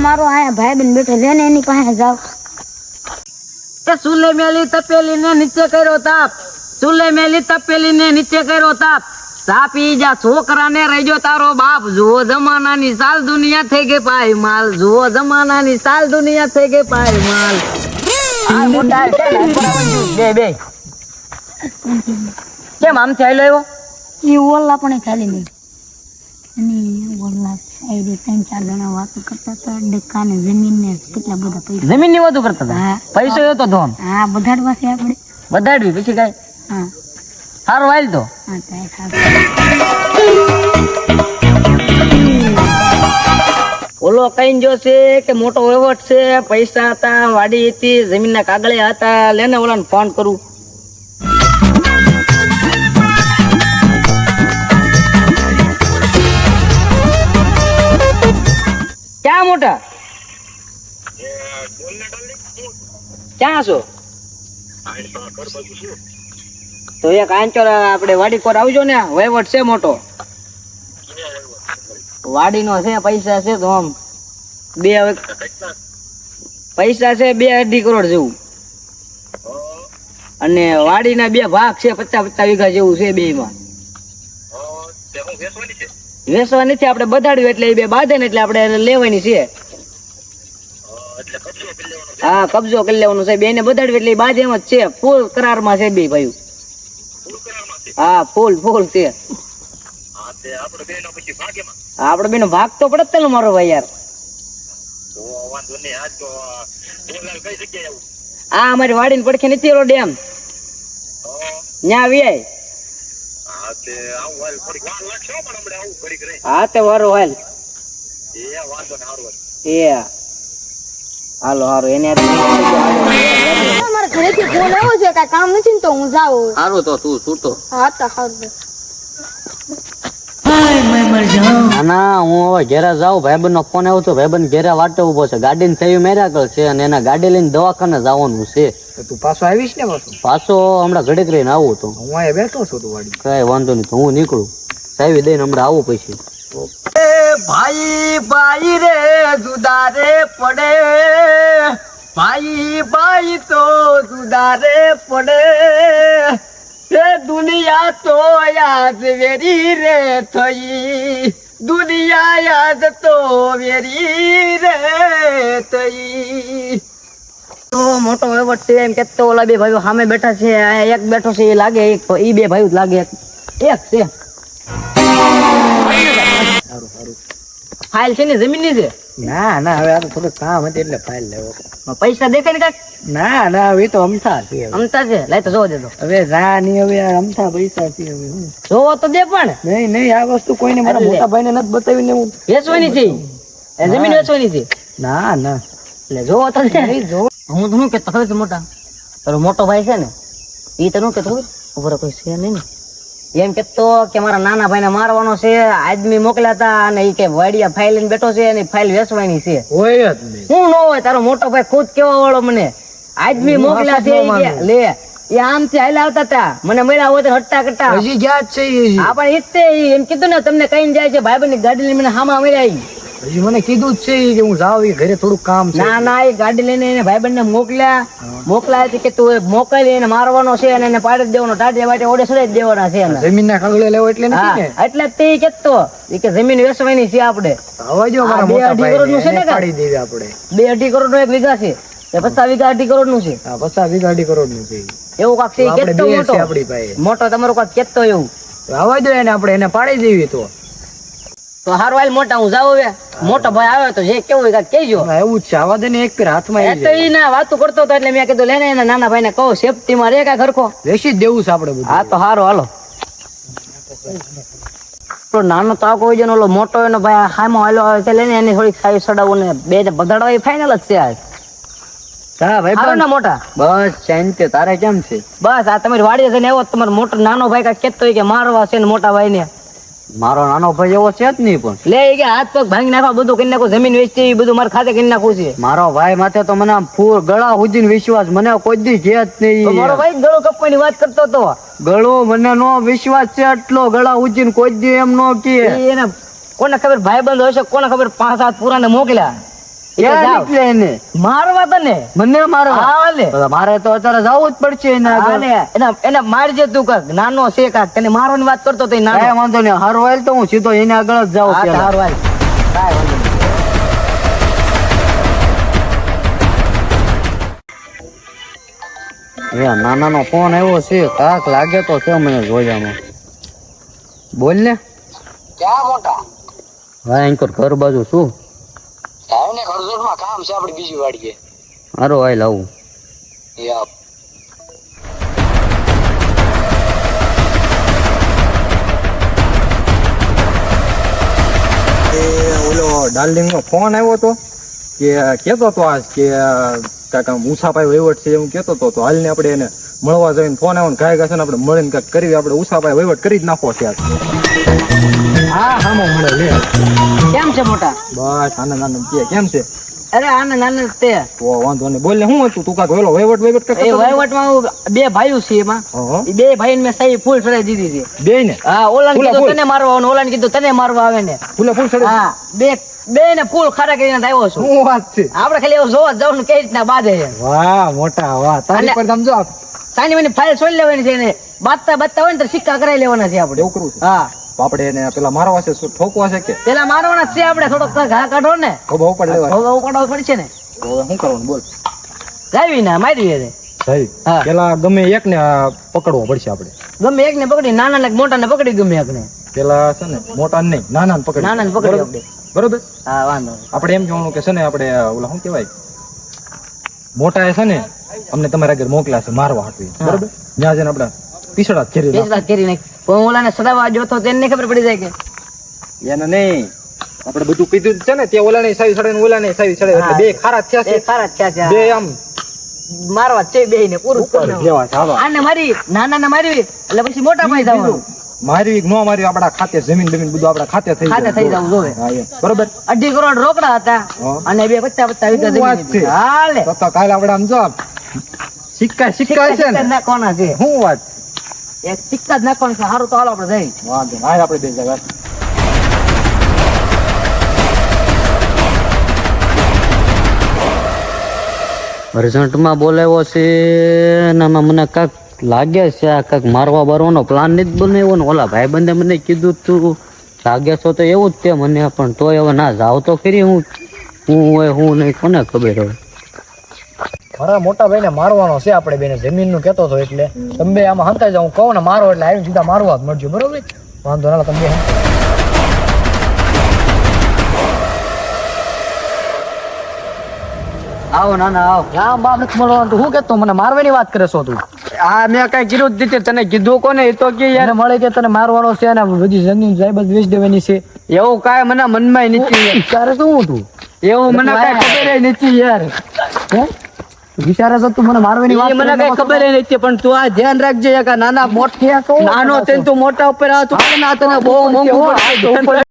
મારો આયા ભાઈ બેન બેઠો છે ને એની પાસે જાવ. એ ચૂલે મેલી તપેલી ને નીચે કર્યો તાપ, ચૂલે મેલી તપેલી ને નીચે કર્યો તાપ, તાપી જા છોકરાને રહેજો તારો બાપ. જુઓ જમાનાની સાલ દુનિયા થઈ ગઈ પાય માલ, જુઓ જમાનાની સાલ દુનિયા થઈ ગઈ પાય માલ. આ મોટા બે બે કેમ આમથી આવેલો આવ્યો? એ ઓલા પણ ખાલી નહીં અને ઓલા સાઈડે 3-4 જણા વાતો કરતા હતા ડક્કા ને જમીન ને કેટલા બધા પૈસા. જમીન ની વાતો કરતા હતા? પૈસો હતો તો હા બધાડવા છે આપણે. બધાડવી પછી કઈ? હા સારું હાલ તો. હા કાંઈ ખાસ. ઓલો કઈ જો છે કે મોટો વહીવટ છે, પૈસા હતા, વાડી હતી, જમીનના કાગળિયા હતા. લેને ઓલાને ફોન કરું. ક્યાં મોટા? ક્યાં છો? તો એક આંચોર આપણે વાડી કોર આવજો ને, વહીવટ છે મોટો. વાડીનો છે, પૈસા છે તો આમ પૈસા છે 2-2.5 કરોડ જેવું, અને વાડીના 2 ભાગ છે 50-50 વીઘા જેવું છે. 2 માં વેચવા નથી, આપણે બધાડ્યું એટલે 2 બાંધે ને એટલે આપણે લેવાની છે. હા કબજો કરી લેવાનો છે. 2 ને બધાડ્યું એટલે બાંધે એમ જ છે. ફૂલ કરારમાં છે 2 ભાઈ. હા ફૂલ છે. આપડે બેનો ભાગ તો પડે ને મારો ભાઈ યાર. આ અમારી વાડી પડખે નથી ઓલો ડેમ, ન્યા વ્યાય. હા તે વારો હાલ. એ હાલો હારું એને મારા ઘરેથી ફોન આવ્યો છે, કાંઈ કામ નથી ને તો હું જાઉં. સારું તો તું છૂટો. હા તો સારું. ના હું હવે ઘેરા જાઉં. ભાઈબંધ નો ફોન આવ્યો તો ભાઈબંધ ઘેરા વાટે ઉભો છે. ગાડી થયું મેરાકલ છે અને એના ગાડી લઈને દવાખાને જવાનું છે. તું પાછો આવીશ ને? પાછો હમણાં ઘડીક રહીને આવું તો. હું અહીંયા બેઠો છું. તું વાડી કઈ વાંધો નહીં, તો હું નીકળું. સાહેબ દઈને હમણાં આવું પછી. ભાઈ ભાઈ રે જુદા રે પડે, ભાઈ તો જુદા રે પડે. દુનિયા તો યાદ વેરી રે થઈ, દુનિયા યાદ તો વેરી રે થઈ. તો મોટો વહીવટ છે એમ કેતો ઓલા 2 ભાઈઓ સામે બેઠા છે. એક બેઠો છે એ લાગે, એક એ 2 ભાઈઓ જ લાગે. એક છે ફાઇલ છે ને જમીન ની છે. ના હવે આ તો થોડું કામ હતું એટલે ફાઇલ લેવો. પૈસા દેખાય ને કાક? ના હવે તો અમથા છે. અમતા છે? લાય તો જોવા દે તો. હવે જા નહીં, હવે અમથા પૈસા છે. હવે જોવો તો દે. પણ નહીં આ વસ્તુ કોઈને મારા મોટા ભાઈને નથી બતાવીને હું વેચવાની છે. એ જમીન વેચવાની છે. ના એટલે જોવો તો દે. હું તો શું કેતો ખબર મોટા, તારો મોટો ભાઈ છે ને એ તો શું કેતો ખબર કોઈ છે નહીં ને, એમ કેતો કે મારા નાના ભાઈને મારવાનો છે. આદમી મોકલ્યા હતા અને એ કે વાડિયા ફાઇલ લઈને બેઠો છે અને ફાઇલ વેચવાની છે. હોય જ નહીં. હું ન હોય તારો મોટો ભાઈ ખુદ કેવા વાળો મને આદમી મોકલ્યા છે લે. એ આમથી હાલ આવતા હતા, મને મળ્યા હોય તો હટ્ટા કટ્ટા. હજી ગયા જ છે. હા પણ ઈ તે એમ કીધું ને તમને કઈ જાય છે ભાઈબંધ ની ગાડી લઈને મને હામાં મળ્યા. હજી મને કીધું જ છે કે હું જાઉં, ઘરે થોડું કામ છે. ના એ ગાડી લઈને એને ભાઈબંધ ને મોકલ્યા કે તું મોકલી એને મારવાનો છે અને એને પાડી દેવાનો, ટાટિયા વાટિયા ઓડે સડાઈ દેવાના છે. જમીન ના કાગળે લેવો એટલે નથી ને? એટલે તે કેતો કે જમીન વેચવાની છે આપણે. હવે જો મારા મોટા ભાઈ પાડી દેવી આપણે. 2-2.5 કરોડ નો 1 વીઘા છે, 50 વીઘા 2.5 કરોડ નું છે. હા 50 વીઘા 2.5 કરોડ નું છે. એવું કાક છે કેતો મોટો આપણી પાસે. મોટો તમારો કાક કેતો એવું. આવવા દો એને, આપણે એને પાડી દેવી. તો હારું હાલ મોટા હું જાવ. હવે મોટો ભાઈ આવે તો જે કેવું હોય કેજો. એવું જ છે, આવા દે ને. એક પેર હાથમાં આવી તો ઈ ના વાતો કરતો હતો એટલે મેં કીધું લેને એના નાના ભાઈ ને કહો સેફટી માં રે કા ઘરખો વેચી જ દેવું છે આપણે બધું. હા તો હારો હાલો. તો નાનો તો કોઈ જનો ઓલો મોટો એનો ભાઈ હામો હાલો આવે છે, લેને એની થોડીક સાઈ સડાવું ને 2 બગાડવા એ ફાઇનલ જ છે આજ. હા ભાઈ હારો ના મોટા? બસ શાંતિ. તારે કેમ છે? બસ આ તમારી વાડીએ જઈને આવ્યો. તમારો મોટો નાનો ભાઈ કા કેતો હોય કે મારવા છે ને મોટા ભાઈ ને. મારો નાનો ભાઈ એવો છે જ નહીં. પણ લે કે હાથ પગ ભાંગી નાખવા, બધું કરી નાખું, જમીન વેચી બધું મારે ખાતે કરી નાખવું છે. મારો ભાઈ માથે તો મને ફૂલ ગળા સુધી વિશ્વાસ, મને કોઈ દી છે જ નહીં. મારો ભાઈ ગળો કપવાની વાત કરતો હતો. ગળો મને નો વિશ્વાસ છે એટલો, ગળા સુધી કોઈ દી એમ નો કે. એને કોને ખબર ભાઈ બંધ હશે, કોને ખબર 5-7 પુરાને મોકલ્યા. ક્યાં જાવ. નીકળે એને મારવા તને મને મારવા હા લે તો મારે તો અત્યારે જવું જ પડશે એને હા આગળ. લે એને મારજે તું કાક નાનો છે કાક તને મારવાની વાત કરતો તો કાંઈ નાનો વાંધો નહીં હારું હાલ તો હું સીધો એને આગળ જ જાઉં હા પહેલા. તારું હાલ. કાંઈ વાંધો નહીં. એ નાનાનો ફોન આવ્યો છે કાક લાગે તો છે મને જોયામાં. બોલ ને. ક્યાં મોટા હા એન્કર ઘર બાજુ શું આવ ને ખરજોટમાં કામ છે આપણે બીજી વાડીએ હારો હાલ આવું. યા ઓલો ડાર્લિંગ નો ફોન આવ્યો તો કે કેતો તો આજ કે કાકા ઉછાપાઈ વહીવટ છે એવું કેતો તો હાલ ને આપણે એને મળવા જઈને ફોન આવ્યો ને ગાય છે ને આપણે મળીને કાંઈક કરવી આપણે ઉછાપાઈ વહીવટ કરી જ નાખો છે આજ. હા હા મળે લે કેમ છે મોટા બસ આનંદ આનંદ કે કેમ છે અરે આનંદ આનંદ તે તો વાંધો નહીં બોલ ને શું હતું તું કાંઈક વેલો વહીવટ એ વહીવટમાં હું બે ભાઈઓ છે એમાં હા એ બે ભાઈને મેં સહી ફૂલ ચડાવી દીધી છે બે ને હા ઓલાને ફૂલે કીધું ફૂલ. તને મારવા આવે ને ઓલાને કીધું તને મારવા આવે ને ફૂલે ફૂલ ચડે હા બે ને ફૂલ ખાડા કરીને આવ્યો છું શું વાત છે આપણે ખાલી એવું જોવા જવાનું કઈ રીતના બાંધે છે વાહ મોટા વાહ તારી અને- પર તમે જો સાની મને ફાઇલ છોડી લેવાની છે ને બાંધતા હોય ને તો સિક્કા કરાવી લેવાના છે આપણે એવું કરવું છે હા તો આપણે એને પેલા મારવા છે શું ઠોકવા છે કે પેલા મારવાના જ છે આપણે થોડોક ઘા કાઢો ને ખબર ઉપર લેવા હવે ઉપાડવો પડશે ને તો હવે શું કરવાનું બોલ લાવી ને મારી દે સહી હા. પેલા ગમે એક ને પકડવો પડશે આપણે ગમે એકને પકડી નાના ને મોટા ને પકડી ગમે એકને પેલા છે ને મોટા નહીં નાના ને પકડી નાના ને પકડી બરોબર? આપણે બરોબર હા વાંધો નહીં. આપણે એમ કહેવાનું કે છે ને આપણે ઓલા શું કહેવાય મોટા એ છે ને અમને તમારા આગળ મોકલ્યા છે મારવા હાટવી બરોબર ત્યાં જઈને આપણે પીસડા જ કરી પેચ વાત કરી નાખ પણ ઓલાને સડાવવા જોતો તેને ખબર પડી જાય કે એને નહીં આપણે બધું કીધું જ છે ને તે ઓલા ને સાવી સડે ને ઓલા ને સાવી સડે એટલે બે ખારા જ થયા એ છે સારા જ થયા છે. બે આમ મારવા જ છે બે ને પૂરું જ કરી નાખવાનું. જેવા છે હાલો. આને મારી નાના ને મારી એટલે પછી મોટા ભાઈ થવાનું મારી નો મારી આપણા ખાતે જમીન બમીન બધું આપણા ખાતે થઈ ખાતે થઈ જવું જોવે હા એમ. બરોબર 2.5 કરોડ રોકડા હતા હા. અને બે 50 વીઘા શું વાત જમીન છે? હતી. હાલે તો કાલે આપણે આમ જો સિક્કા સિક્કા છે સિક્કા ને નાખવાના છે શું વાત એક સિક્કા જ નાખવાના છે સારું તો હાલો આપણે જઈ વાંધો નહીં. હાલ આપણે બે જગ્યા અર્જન્ટમાં બોલાવ્યો છે ને આમાં મને કાંક લાગે છે આ કાંક મારવા બારવાનો પ્લાન નથી બનાવ્યો ને ઓલા ભાઈબંધે મને કીધું તું લાગે છો તો એવું જ તે મને પણ તોય હવે ના જાવ તો ખરી હું હોય હું નહીં કોને ખબર હવે. મારા મોટા ભાઈ ને મારવાનો છે આપણે બેને જમીન નું કેતો હતો એટલે તમે બે આમાં હંતાઈ જાવ હું કહું ને મારો એટલે આવીને સીધા મારવા જ મળજો બરોબર વાંધો ના તમે બે આવો નાના આવો. રામ બાપ નથી મળવાનું તું શું કેતો મને મારવાની વાત કરે છો તું આ મેં કઈ કીધું જ નથી તને કીધું કોને એ તો કે યાર એને મળે કે તને મારવાનો છે અને બધી જમીન જાયદાદ વેચ દેવાની છે એવું કાંઈ મને મનમાં નથી તારે શું હતું એવું મને કાંઈ ખબર નથી યાર હે વિચારે છે તું મને મારવાની વાત એ મને કઈ ખબર નથી પણ તું આ ધ્યાન રાખજે એક આ નાના મોટ નાનો થઈને તું મોટા ઉપર આ તું તને બહુ મોંઘું પડશે